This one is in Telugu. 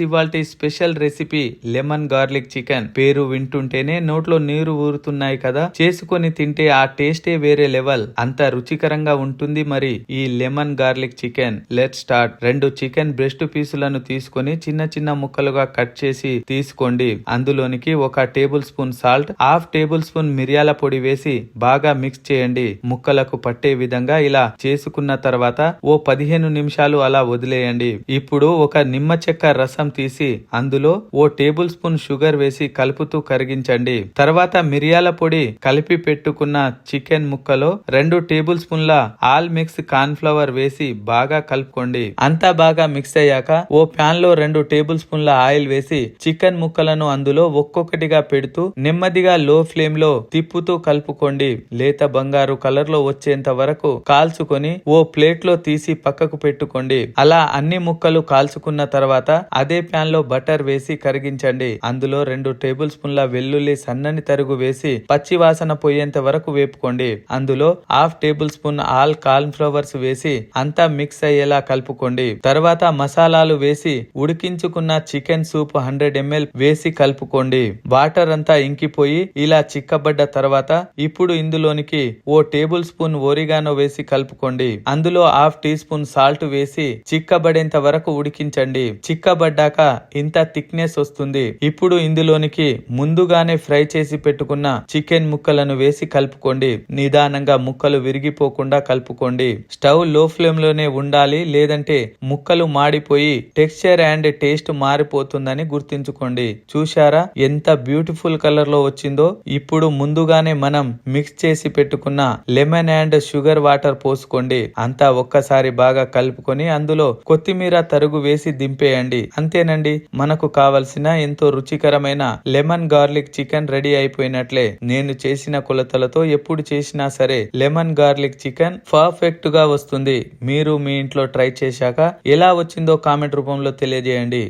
ఇవాల్టి special recipe lemon garlic chicken. పేరు వింటుంటేనే నోట్లో నీరు ఊరుతున్నాయి కదా. చేసుకొని తింటే ఆ టేస్టే వేరే లెవెల్. అంత రుచికరంగా ఉంటుంది మరి ఈ lemon garlic chicken. Let start. 2 chicken breast పీసులను తీసుకొని చిన్న చిన్న ముక్కలుగా కట్ చేసి తీసుకోండి. అందులోనికి 1 tablespoon salt, half tablespoon మిరియాల పొడి వేసి బాగా మిక్స్ చేయండి. ముక్కలకు పట్టే విధంగా ఇలా చేసుకున్న తర్వాత ఓ 15 నిమిషాలు అలా వదిలేయండి. ఇప్పుడు ఒక నిమ్మ చెక్క రసం తీసి అందులో ఓ టేబుల్ స్పూన్ షుగర్ వేసి కలుపుతూ కరిగించండి. తర్వాత మిరియాల పొడి కలిపి పెట్టుకున్న చికెన్ ముక్కలో 2 టేబుల్ స్పూన్ల ఆల్ మిక్స్ కార్న్ ఫ్లవర్ వేసి బాగా కలుపుకోండి. అంతా బాగా మిక్స్ అయ్యాక ఓ ప్యాన్ లో 2 టేబుల్ స్పూన్ల ఆయిల్ వేసి చికెన్ ముక్కలను అందులో ఒక్కొక్కటిగా పెడుతూ నెమ్మదిగా లో ఫ్లేమ్ లో తిప్పుతూ కలుపుకోండి. లేత బంగారు కలర్ లో వచ్చేంత వరకు కాల్చుకొని ఓ ప్లేట్ లో తీసి పక్కకు పెట్టుకోండి. అలా అన్ని ముక్కలు కాల్చుకున్న తర్వాత అదే ప్యాన్ లో బటర్ వేసి కరిగించండి. అందులో 2 టేబుల్ స్పూన్ల వెల్లుల్లి సన్నని తరుగు వేసి పచ్చి వాసన పోయేంత వరకు వేపుకోండి. అందులో half table spoon all corn flowers వేసి అంతా మిక్స్ అయ్యేలా కలుపుకోండి. తర్వాత మసాలాలు వేసి ఉడికించుకున్న చికెన్ సూప్ 100 ml వేసి కలుపుకోండి. వాటర్ అంతా ఇంకిపోయి ఇలా చిక్కబడ్డ తర్వాత ఇప్పుడు ఇందులోనికి ఓ టేబుల్ స్పూన్ ఓరిగానో వేసి కలుపుకోండి. అందులో హాఫ్ టీ స్పూన్ సాల్ట్ వేసి చిక్కబడేంత వరకు ఉడికించండి. చిక్కబడ్డాక ఇంత థిక్నెస్ వస్తుంది. ఇప్పుడు ఇందులోనికి ముందుగానే ఫ్రై చేసి పెట్టుకున్న చికెన్ ముక్కలను వేసి కలుపుకోండి. నిదానంగా ముక్కలు విరిగిపోకుండా కలుపుకోండి. స్టవ్ లో ఫ్లేమ్ లోనే ఉండాలి, లేదంటే ముక్కలు మాడిపోయి టెక్స్చర్ అండ్ టేస్ట్ మారిపోతుందని గుర్తుంచుకోండి. చూశారా ఎంత బ్యూటిఫుల్ కలర్ లో వచ్చిందో. ఇప్పుడు ముందుగానే మనం మిక్స్ చేసి పెట్టుకున్న లెమన్ అండ్ షుగర్ వాటర్ పోసుకోండి. అంతా ఒక్కసారి బాగా కలుపుకొని అందులో కొత్తిమీర తరుగు వేసి దింపేయండి. అంతేనండి, మనకు కావలసిన ఎంతో రుచికరమైన లెమన్ గార్లిక్ చికెన్ రెడీ అయిపోయినట్లే. నేను చేసిన కొలతలతో ఎప్పుడు చేసినా సరే లెమన్ గార్లిక్ చికెన్ పర్ఫెక్ట్ గా వస్తుంది. మీరు మీ ఇంట్లో ట్రై చేశాక ఎలా వచ్చిందో కామెంట్ రూపంలో తెలియజేయండి.